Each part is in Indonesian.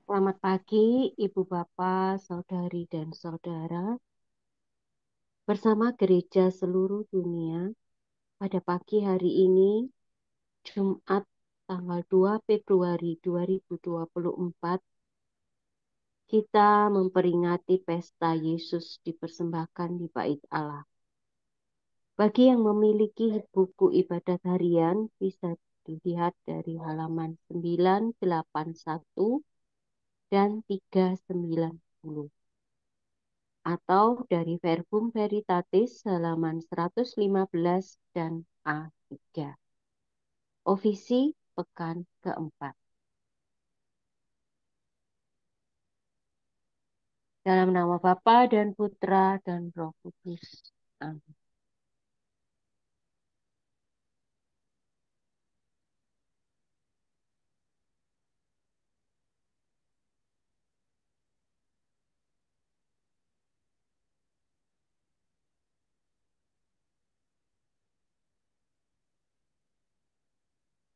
Selamat pagi, Ibu Bapak, Saudari dan Saudara. Bersama gereja seluruh dunia, pada pagi hari ini, Jumat tanggal 2 Februari 2024, kita memperingati pesta Yesus dipersembahkan di Bait Allah. Bagi yang memiliki buku ibadat harian, bisa dilihat dari halaman 981 dan 390. Atau dari Verbum Veritatis halaman 115 dan A3. Ofisi pekan keempat. Dalam nama Bapa dan Putra dan Roh Kudus. Amin.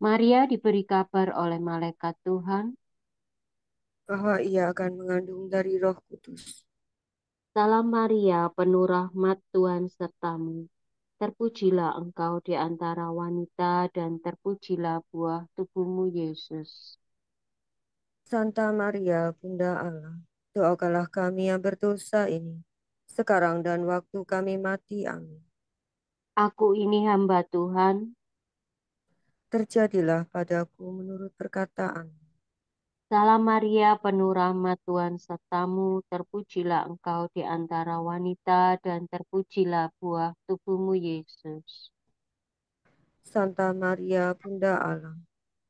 Maria diberi kabar oleh malaikat Tuhan, bahwa ia akan mengandung dari Roh Kudus. Salam Maria, penuh rahmat Tuhan sertamu. Terpujilah engkau di antara wanita dan terpujilah buah tubuhmu Yesus. Santa Maria, Bunda Allah, doakanlah kami yang berdosa ini, sekarang dan waktu kami mati. Amin. Aku ini hamba Tuhan, Terjadilah padaku menurut perkataan. Salam Maria, penuh rahmat Tuhan sertamu, terpujilah engkau di antara wanita dan terpujilah buah tubuhmu Yesus. Santa Maria, Bunda Allah,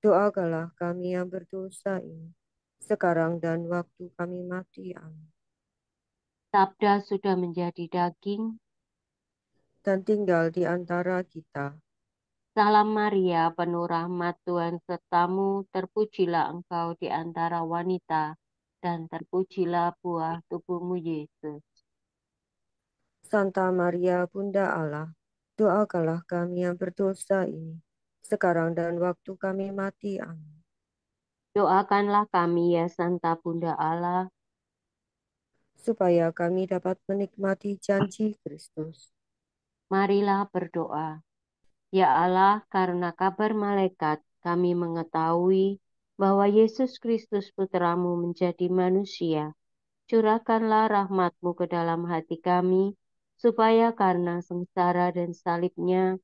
doakanlah kami yang berdosa ini, sekarang dan waktu kami mati. Amin. Sabda sudah menjadi daging. Dan tinggal di antara kita. Salam Maria, penuh rahmat Tuhan sertamu, terpujilah engkau di antara wanita dan terpujilah buah tubuhmu Yesus. Santa Maria, Bunda Allah, doakanlah kami yang berdosa ini, sekarang dan waktu kami mati. Amin. Doakanlah kami ya Santa Bunda Allah, Supaya kami dapat menikmati janji Kristus. marilah berdoa. Ya Allah, karena kabar malaikat, kami mengetahui bahwa Yesus Kristus Putramu menjadi manusia. Curahkanlah rahmat-Mu ke dalam hati kami, supaya karena sengsara dan salibnya,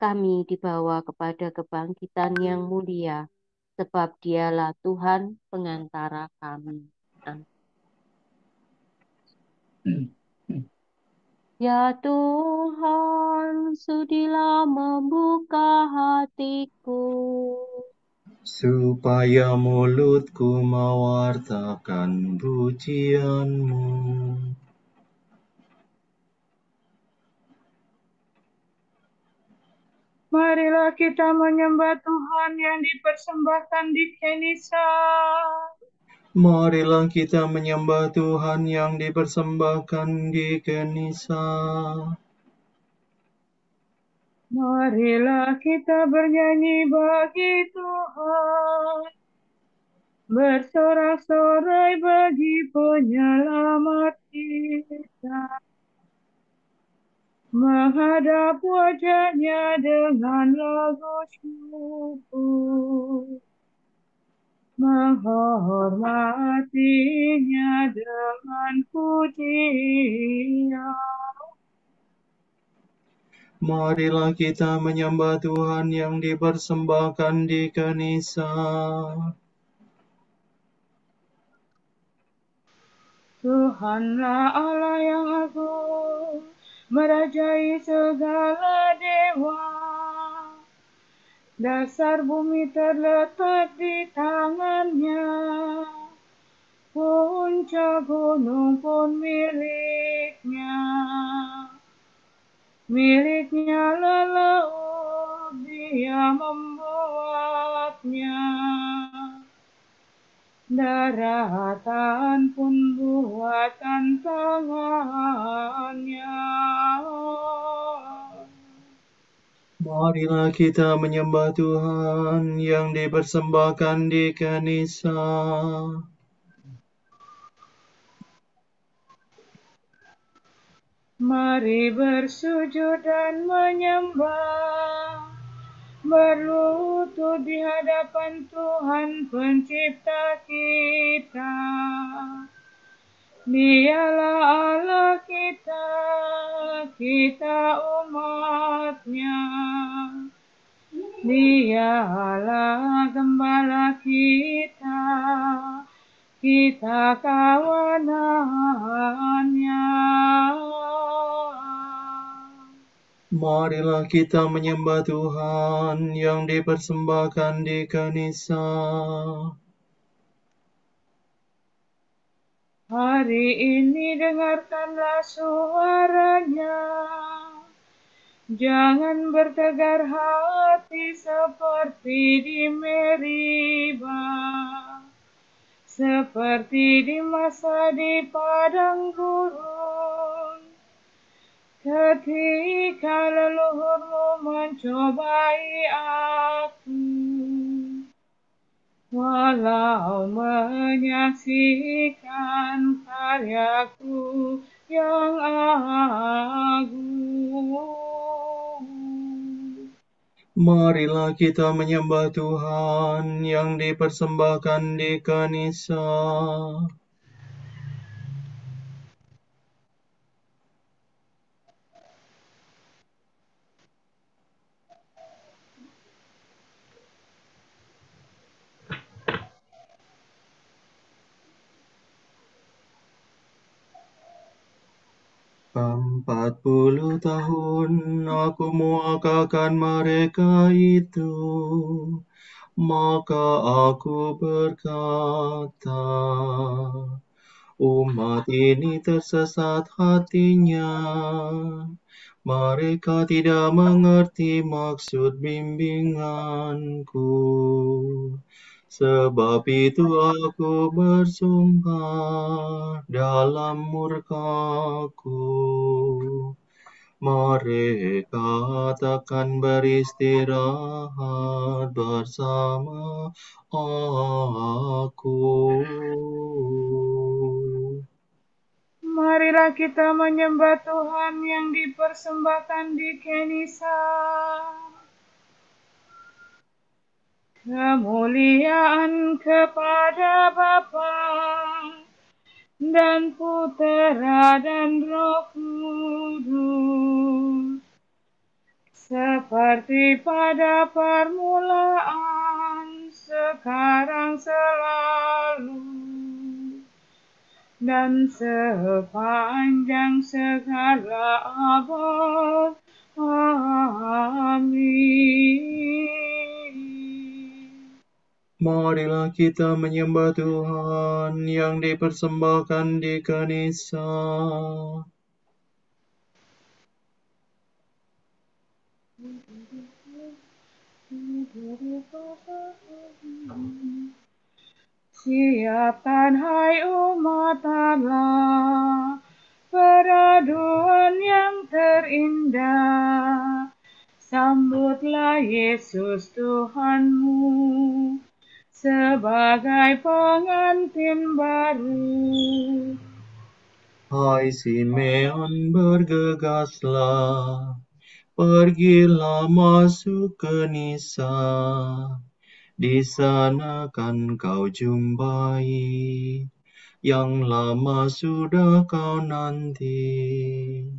kami dibawa kepada kebangkitan yang mulia, sebab Dialah Tuhan pengantara kami. Amin. Ya Tuhan, sudilah membuka hatiku, supaya mulutku mewartakan pujian-Mu. Marilah kita menyembah Tuhan yang dipersembahkan di Kenisa. Marilah kita menyembah Tuhan yang dipersembahkan di Kenisa. Marilah kita bernyanyi bagi Tuhan, bersorak-sorai bagi penyelamat kita, menghadap wajahnya dengan lagu syukur, menghormatinya dengan pujian. Marilah kita menyembah Tuhan yang dipersembahkan di Kenisa. Tuhanlah Allah yang agung, merajai segala dewa. Dasar bumi terletak di tangannya, puncak gunung pun miliknya. Miliknya laut, Dia membuatnya. Daratan pun buatan tangannya. Marilah kita menyembah Tuhan yang dipersembahkan di Kenisa. Mari bersujud dan menyembah, berlutut di hadapan Tuhan Pencipta kita. Dialah Allah kita, kita umat-Nya. Dialah Gembala kita, kita kawanan-Nya. Marilah kita menyembah Tuhan yang dipersembahkan di Kanisa. Hari ini dengarkanlah suaranya. Jangan bertegar hati seperti di Meriba, seperti di masa di padang gurun, ketika leluhurmu mencobai aku. Walau menyaksikan karyaku yang agung. Marilah kita menyembah Tuhan yang dipersembahkan di Kanisa. Empat 40 tahun aku muakakan mereka itu, maka aku berkata, umat ini tersesat hatinya, mereka tidak mengerti maksud bimbinganku. Sebab itu aku bersumpah dalam murkaku, mereka takkan beristirahat bersama aku. Marilah kita menyembah Tuhan yang dipersembahkan di Kenisa. Kemuliaan kepada Bapa dan Putera dan Roh Kudus, seperti pada permulaan, sekarang, selalu, dan sepanjang segala abad. Amin. Marilah kita menyembah Tuhan yang dipersembahkan di Kanisa. Siapkan hai umat Allah, peraduan yang terindah. Sambutlah Yesus Tuhanmu sebagai pengantin baru. Hai Simeon, bergegaslah, pergilah masuk ke Nisa. Di sana kan kau jumpai yang lama sudah kau nanti.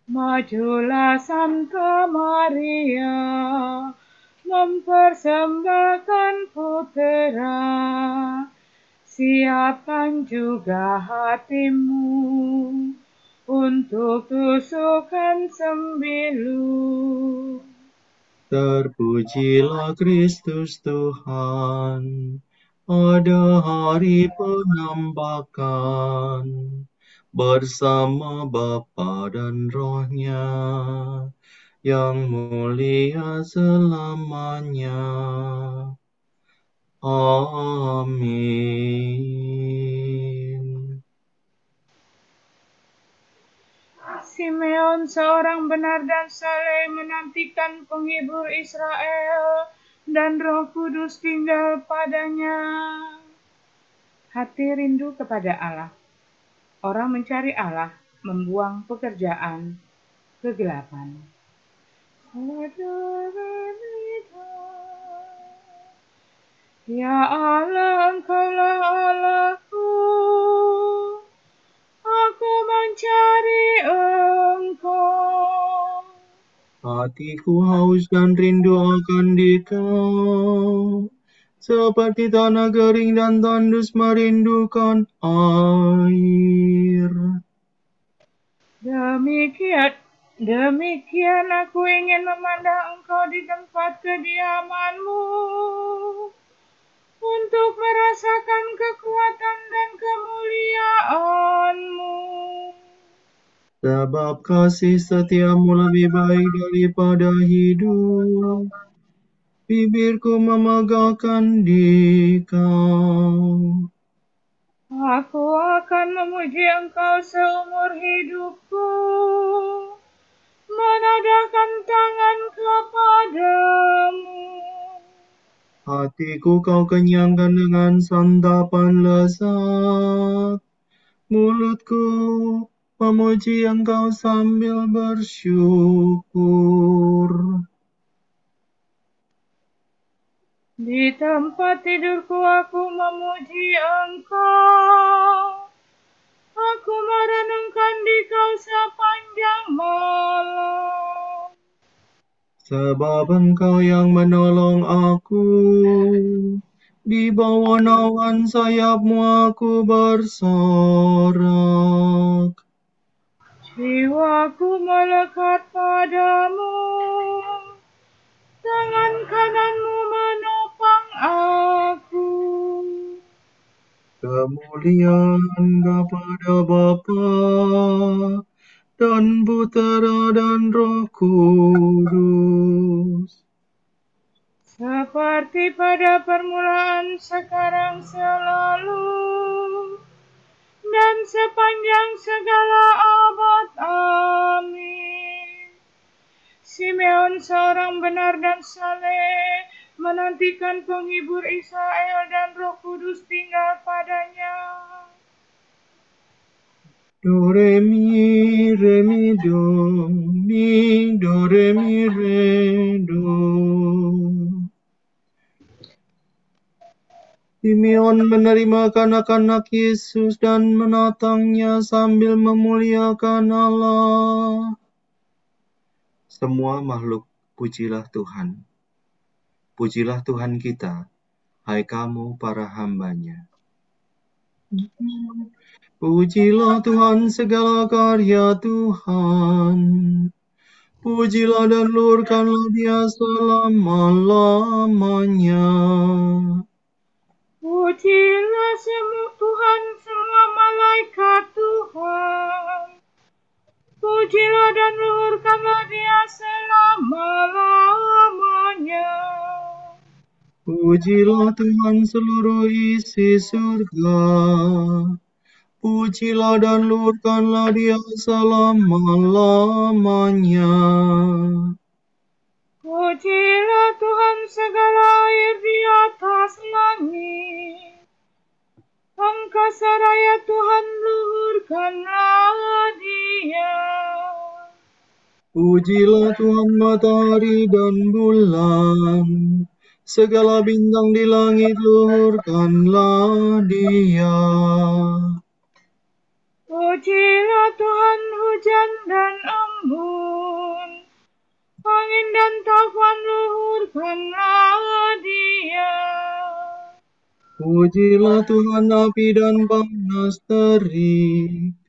Majulah Santa Maria, mempersembahkan putera. Siapkan juga hatimu untuk tusukan sembilu. Terpujilah Kristus Tuhan, ada hari penambakan bersama Bapa dan Roh-Nya yang mulia selamanya. Amin. Simeon, seorang benar dan saleh, menantikan penghibur Israel, dan Roh Kudus tinggal padanya. Hati rindu kepada Allah. Orang mencari Allah membuang pekerjaan kegelapan. Ya Allah, Engkaulah Allahku, aku mencari Engkau. Hatiku haus dan rindu akan Dikau, seperti tanah kering dan tandus merindukan air. Demikian aku ingin memandang Engkau di tempat kediaman-Mu, untuk merasakan kekuatan dan kemuliaan-Mu. Sebab kasih setiamu lebih baik daripada hidup, bibirku memegahkan Dikau. Aku akan memuji Engkau seumur hidupku, menadahkan tangan kepadamu. Hatiku kau kenyangkan dengan santapan lezat, mulutku memuji Engkau sambil bersyukur. Di tempat tidurku aku memuji Engkau, aku merenungkan Dikau sepanjang malam. Sebab Engkau yang menolong aku, di bawah naungan sayap-Mu aku bersorak. Jiwaku melekat padamu, tangan kanan-Mu menopang aku. Kemuliaan kepada Bapa dan Putera dan Roh Kudus, Seperti pada permulaan, sekarang, selalu, dan sepanjang segala abad. Amin. Simeon, seorang benar dan saleh, menantikan penghibur Israel dan Roh Kudus tinggal padanya. Do re mi do, mi do re mi re do. Simeon menerima kanak-kanak Yesus dan menatangnya sambil memuliakan Allah. Semua makhluk, pujilah Tuhan. Pujilah Tuhan kita, hai kamu para hamba-Nya. Pujilah Tuhan segala karya Tuhan. Pujilah dan luhurkanlah Dia selama-lamanya. Pujilah Tuhan semua malaikat Tuhan. Pujilah dan luhurkanlah Dia selama-lamanya. Pujilah Tuhan seluruh isi surga. Pujilah dan luhurkanlah Dia selama-lamanya. Pujilah Tuhan segala air di atas langit. Angkasa raya Tuhan, luhurkanlah Dia. Pujilah Tuhan matahari dan bulan. Segala bintang di langit, luhurkanlah Dia. Pujilah Tuhan hujan dan embun, angin dan taufan, luhurkanlah Dia. Pujilah Tuhan api dan panas terik,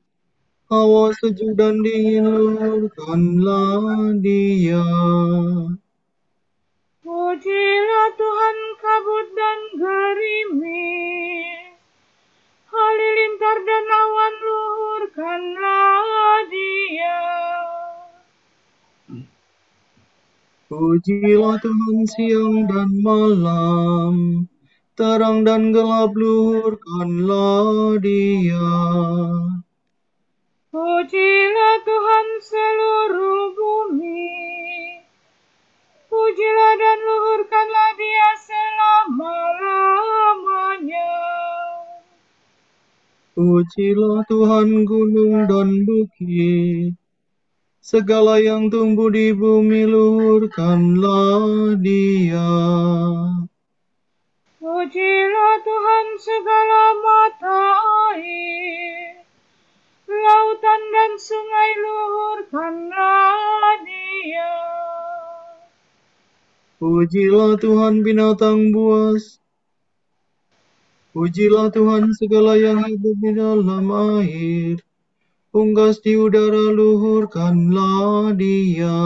hawa sejuk dan dingin, luhurkanlah Dia. Pujilah Tuhan kabut dan gerimis, halilintar dan awan, luhurkanlah Dia. Pujilah Tuhan siang dan malam, terang dan gelap, luhurkanlah Dia. Pujilah Tuhan seluruh bumi, pujilah dan luhurkanlah Dia selama-lamanya. Pujilah Tuhan gunung dan bukit, segala yang tumbuh di bumi luhurkanlah Dia. Pujilah Tuhan segala mata air, lautan dan sungai luhurkanlah Dia. Pujilah Tuhan binatang buas, pujilah Tuhan segala yang hidup di dalam air, unggas di udara luhurkanlah Dia.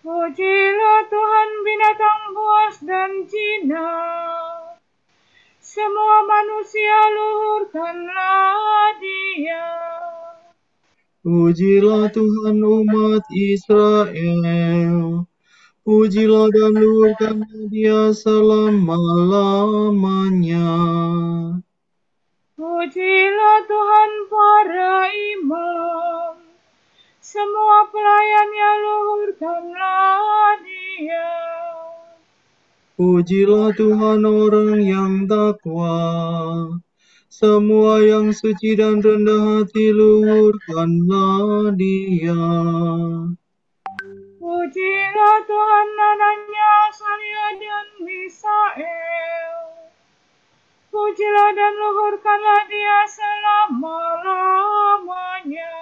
Pujilah Tuhan binatang buas dan jinak, semua manusia luhurkanlah Dia. Pujilah Tuhan umat Israel, pujilah dan luhurkanlah Dia selama-lamanya. Pujilah Tuhan para imam, semua pelayannya luhurkanlah Dia. Pujilah Tuhan orang yang takwa, semua yang suci dan rendah hati luhurkanlah Dia. Pujilah Tuhan Anania, Salia dan Misael. Pujilah dan luhurkanlah Dia selama-lamanya.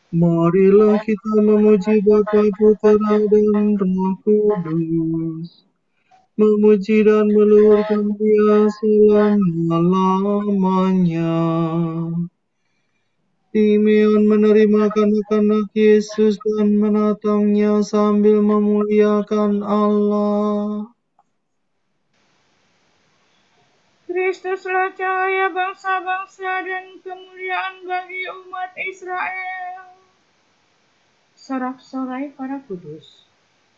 Marilah kita memuji Bapa, Putera dan Roh Kudus, memuji dan meluhurkan Dia selama-lamanya. Simeon menerima kanak-kanak Yesus dan menatangnya sambil memuliakan Allah. Kristuslah cahaya bangsa-bangsa dan kemuliaan bagi umat Israel. Sorak-sorai para kudus,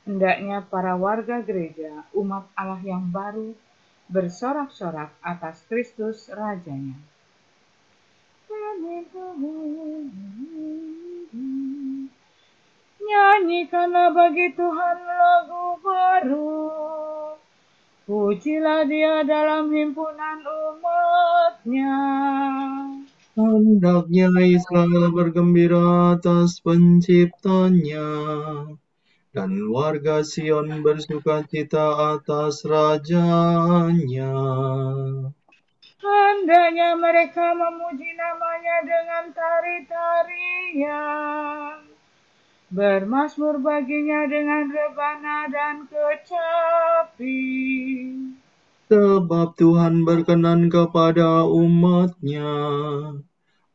hendaknya para warga gereja, umat Allah yang baru, bersorak-sorak atas Kristus Rajanya. Nyanyikanlah bagi Tuhan lagu baru, pujilah Dia dalam himpunan umat-Nya. Hendaknya Israel bergembira atas penciptanya, dan warga Sion bersukacita atas rajanya. Hendaknya mereka memuji namanya dengan tari-tarian, bermazmur baginya dengan rebana dan kecapi. Sebab Tuhan berkenan kepada umat-Nya,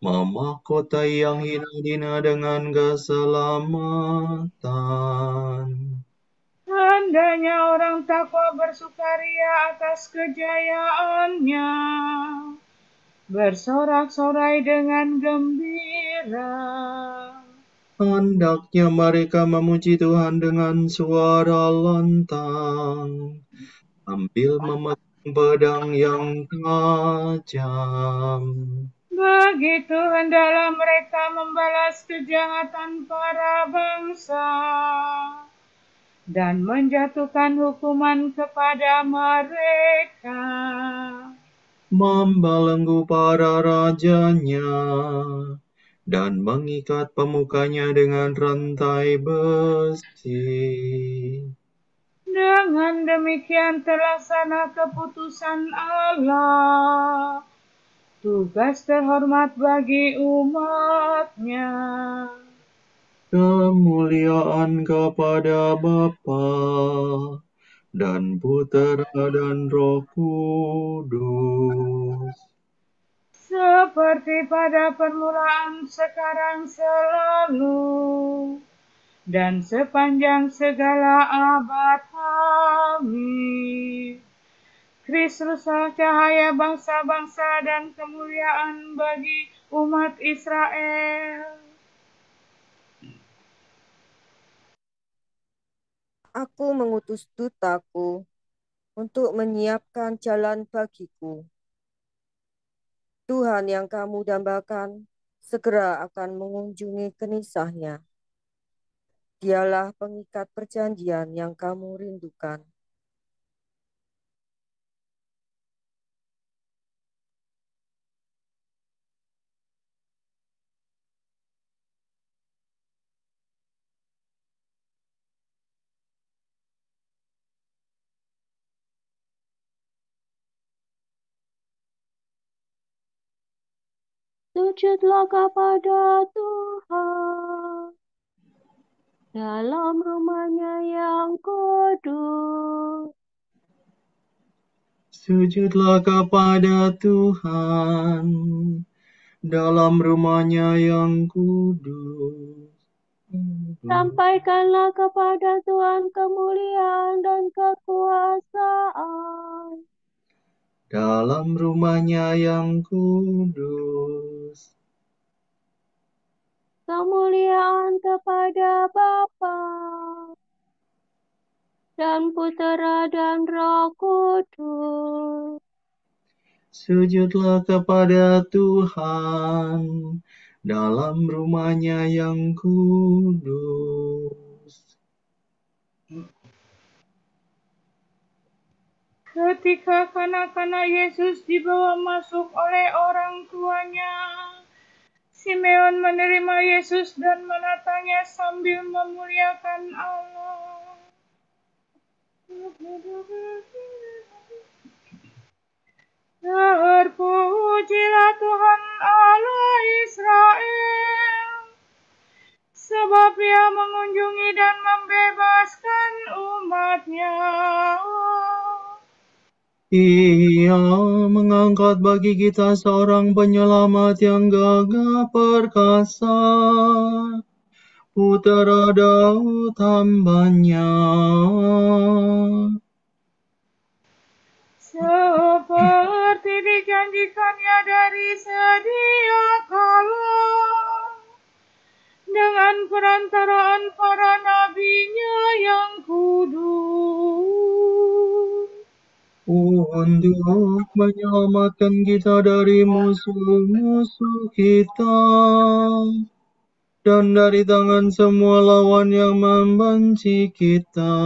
memahkotai yang hina-hina dengan keselamatan. Hendaknya orang takwa bersukaria atas kejayaannya, bersorak-sorai dengan gembira. Hendaknya mereka memuji Tuhan dengan suara lantang, sambil memegang pedang yang tajam. Begitu hendaklah mereka membalas kejahatan para bangsa dan menjatuhkan hukuman kepada mereka. Membelenggu para rajanya dan mengikat pemukanya dengan rantai besi. Dengan demikian terlaksana keputusan Allah, tugas terhormat bagi umat-Nya. Kemuliaan kepada Bapa dan Putera dan Roh Kudus, Seperti pada permulaan, sekarang, selalu, dan sepanjang segala abad. Amin. Kristuslah cahaya bangsa-bangsa dan kemuliaan bagi umat Israel. Aku mengutus dutaku untuk menyiapkan jalan bagiku. Tuhan yang kamu dambakan segera akan mengunjungi kenisahnya. Dialah pengikat perjanjian yang kamu rindukan. Sujudlah kepada Tuhan dalam rumah-Nya yang kudus. Sujudlah kepada Tuhan dalam rumah-Nya yang kudus. Sampaikanlah kepada Tuhan kemuliaan dan kekuasaan Dalam rumah-Nya yang kudus. kemuliaan kepada Bapa dan Putera dan Roh Kudus. Sujudlah kepada Tuhan dalam rumah-Nya yang kudus. Ketika kanak-kanak Yesus dibawa masuk oleh orang tuanya, Simeon menerima Yesus dan menatangnya sambil memuliakan Allah. Terpujilah Tuhan Allah Israel, sebab Ia mengunjungi dan membebaskan umat-Nya. Ia mengangkat bagi kita seorang penyelamat yang gagah perkasa, Putera Daud hamba-Nya. Seperti dijanjikannya dari sedia kala, dengan perantaraan para nabi-Nya yang kudus. Untuk menyelamatkan kita dari musuh-musuh kita dan dari tangan semua lawan yang membenci kita.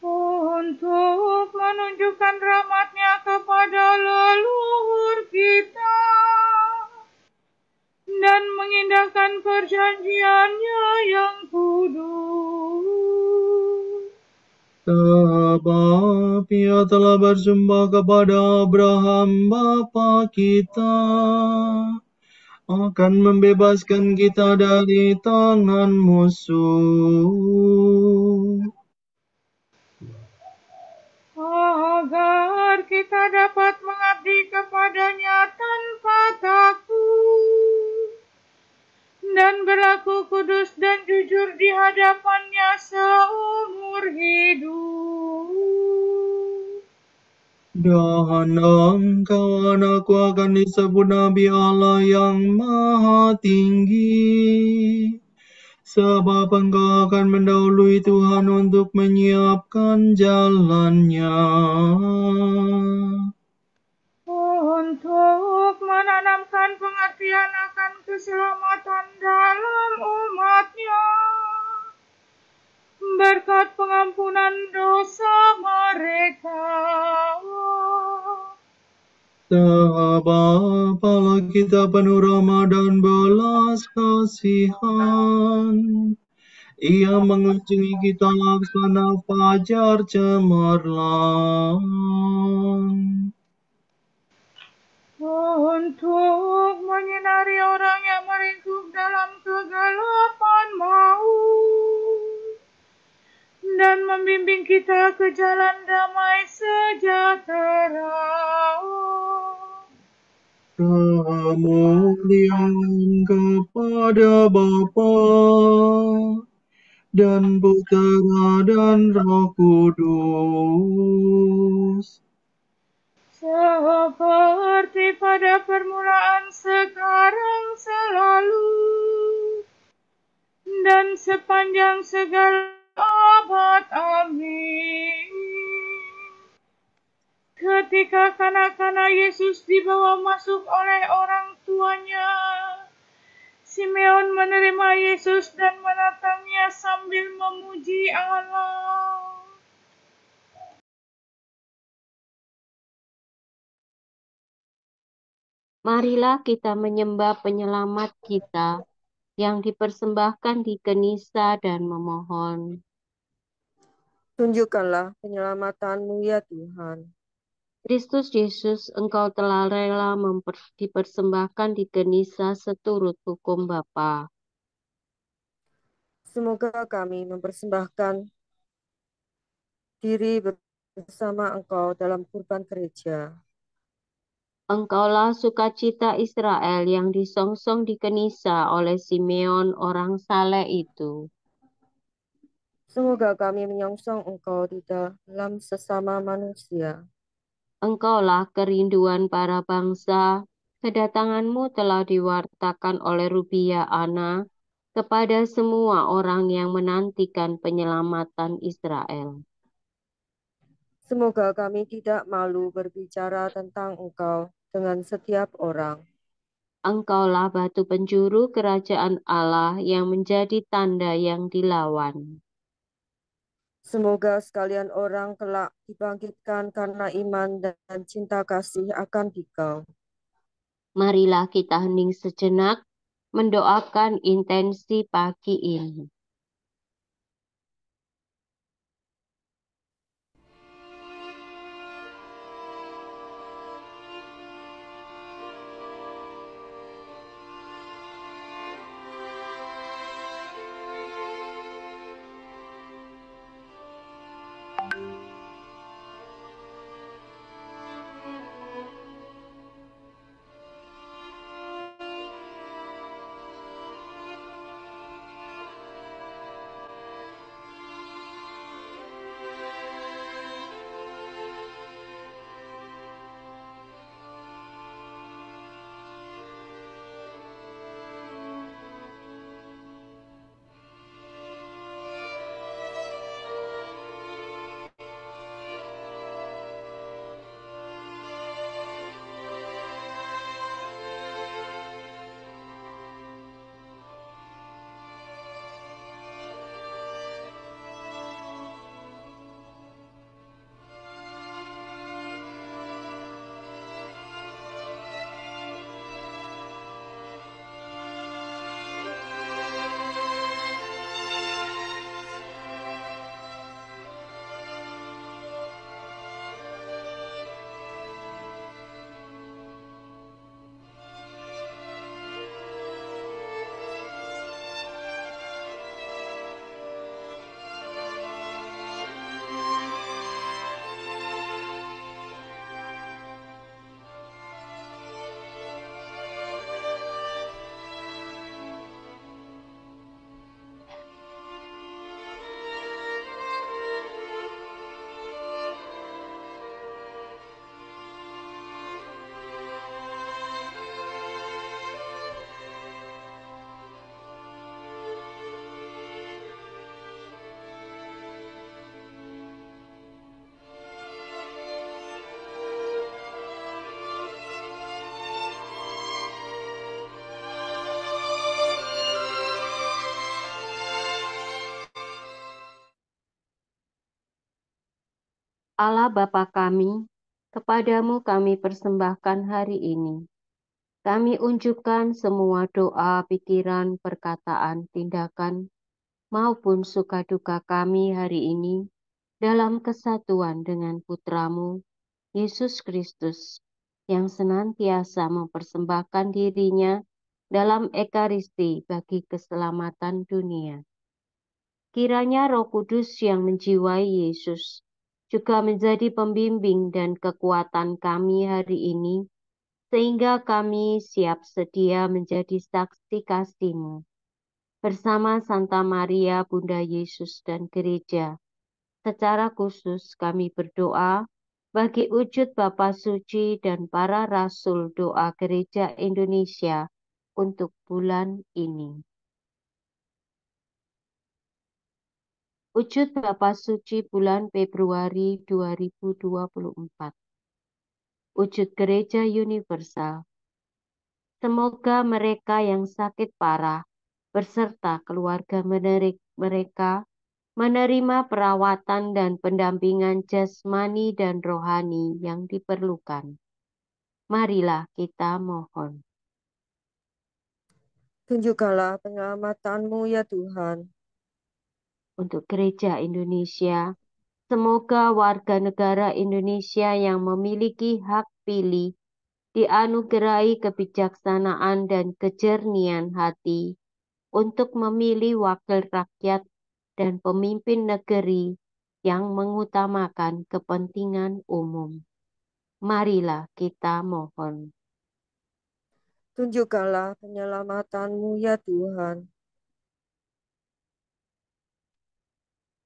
Untuk menunjukkan rahmat-Nya kepada leluhur kita dan mengindahkan perjanjian-Nya yang kudus. Sebab Ia telah bersumpah kepada Abraham bapa kita akan membebaskan kita dari tangan musuh, agar kita dapat mengabdi kepada-Nya tanpa takut dan berlaku kudus dan jujur di hadapan-Nya seumur hidup. dan engkau anakku akan disebut Nabi Allah yang Maha Tinggi, sebab engkau akan mendahului Tuhan untuk menyiapkan jalannya, untuk menanamkan pengertian akan keselamatan dalam umat-Nya, berkat pengampunan dosa mereka. Sebab Allah kita penuh rahmat dan belas kasihan. Ia mengunjungi kita laksana fajar cemerlang, Untuk menyinari orang yang meringkuk dalam kegelapan maut dan membimbing kita ke jalan damai sejahtera. kemuliaan kepada Bapa dan Putera dan Roh Kudus, Seperti pada permulaan, sekarang, selalu, dan sepanjang segala abad. Amin. Ketika kanak-kanak Yesus dibawa masuk oleh orang tuanya, Simeon menerima Yesus dan menatangnya sambil memuji Allah. Marilah kita menyembah penyelamat kita yang dipersembahkan di Kenisa dan memohon. Tunjukkanlah penyelamatan-Mu ya Tuhan. Kristus Yesus, Engkau telah rela dipersembahkan di Genisa seturut hukum Bapa. Semoga kami mempersembahkan diri bersama Engkau dalam kurban gereja. Engkaulah sukacita Israel yang disongsong di Genisa oleh Simeon orang saleh itu. Semoga kami menyongsong Engkau di dalam sesama manusia. Engkaulah kerinduan para bangsa. Kedatanganmu telah diwartakan oleh Rubia Ana kepada semua orang yang menantikan penyelamatan Israel. Semoga kami tidak malu berbicara tentang Engkau dengan setiap orang. Engkaulah batu penjuru kerajaan Allah yang menjadi tanda yang dilawan. Semoga sekalian orang kelak dibangkitkan karena iman dan cinta kasih akan Dikau. Marilah kita hening sejenak mendoakan intensi pagi ini. Allah Bapa kami, kepadamu kami persembahkan hari ini. Kami unjukkan semua doa, pikiran, perkataan, tindakan, maupun suka duka kami hari ini dalam kesatuan dengan Putramu, Yesus Kristus, yang senantiasa mempersembahkan dirinya dalam Ekaristi bagi keselamatan dunia. Kiranya Roh Kudus yang menjiwai Yesus juga menjadi pembimbing dan kekuatan kami hari ini, sehingga kami siap sedia menjadi saksi kasih-Mu. Bersama Santa Maria, Bunda Yesus dan Gereja, secara khusus kami berdoa bagi wujud Bapa Suci dan para Rasul Doa Gereja Indonesia untuk bulan ini. Wujud Bapa Suci bulan Februari 2024. Wujud Gereja Universal. Semoga mereka yang sakit parah beserta keluarga mereka menerima perawatan dan pendampingan jasmani dan rohani yang diperlukan. Marilah kita mohon. Tunjukkanlah penyelamatan-Mu ya Tuhan. Untuk Gereja Indonesia, Semoga warga negara Indonesia yang memiliki hak pilih dianugerahi kebijaksanaan dan kejernihan hati untuk memilih wakil rakyat dan pemimpin negeri yang mengutamakan kepentingan umum. Marilah kita mohon. Tunjukkanlah penyelamatan-Mu ya Tuhan.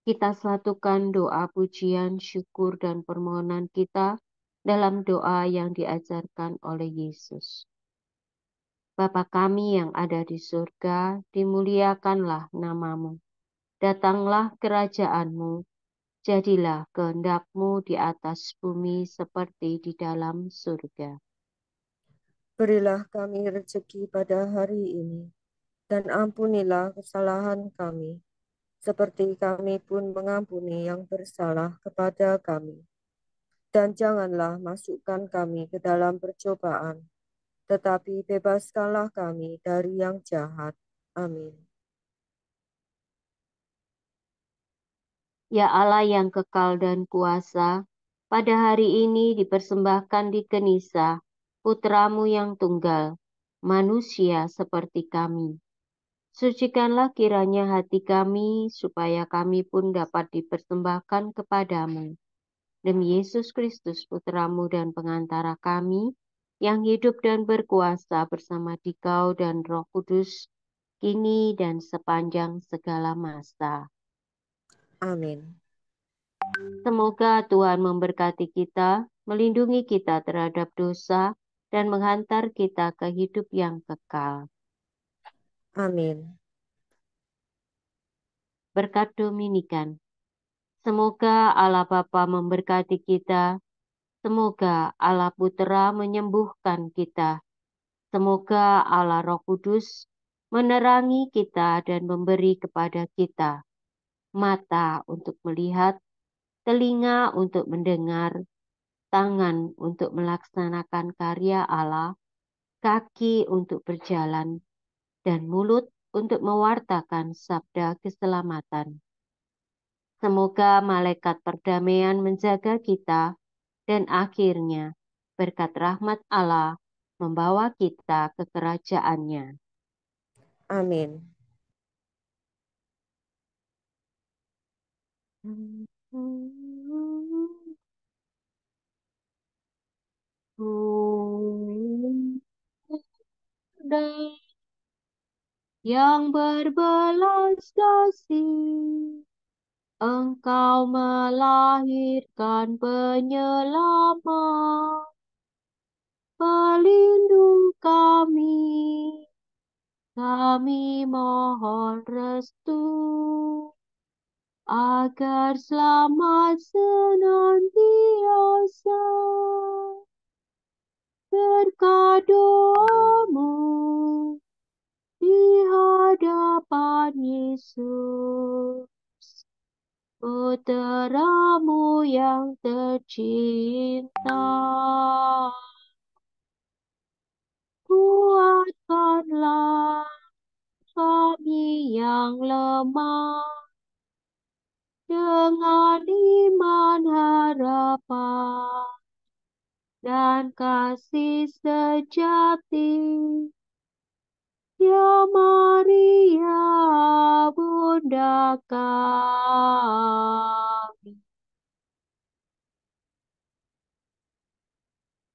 Kita satukan doa pujian, syukur, dan permohonan kita dalam doa yang diajarkan oleh Yesus. Bapa kami yang ada di surga, dimuliakanlah nama-Mu. Datanglah kerajaan-Mu, jadilah kehendak-Mu di atas bumi seperti di dalam surga. Berilah kami rezeki pada hari ini, dan ampunilah kesalahan kami, seperti kami pun mengampuni yang bersalah kepada kami. Dan janganlah masukkan kami ke dalam percobaan, tetapi bebaskanlah kami dari yang jahat. Amin. Ya Allah yang kekal dan kuasa, pada hari ini dipersembahkan di Kenisa, Putramu yang tunggal, manusia seperti kami. Sucikanlah kiranya hati kami, supaya kami pun dapat dipersembahkan kepadamu. Demi Yesus Kristus, Putramu dan pengantara kami, yang hidup dan berkuasa bersama Dikau dan Roh Kudus, kini dan sepanjang segala masa. Amin. Semoga Tuhan memberkati kita, melindungi kita terhadap dosa, dan menghantar kita ke hidup yang kekal. Amin. Berkat Dominikan. Semoga Allah Bapa memberkati kita, semoga Allah Putera menyembuhkan kita, semoga Allah Roh Kudus menerangi kita dan memberi kepada kita mata untuk melihat, telinga untuk mendengar, tangan untuk melaksanakan karya Allah, kaki untuk berjalan, dan mulut untuk mewartakan sabda keselamatan. Semoga malaikat perdamaian menjaga kita, dan akhirnya berkat rahmat Allah membawa kita ke kerajaan-Nya. Amin. Yang berbelas kasih, Engkau melahirkan penyelamat, pelindung kami mohon restu, agar selamat senantiasa. Berkat doamu di hadapan Yesus, Putramu yang tercinta, kuatkanlah kami yang lemah dengan iman, harapan, dan kasih sejati. Ya Maria, Bunda kami.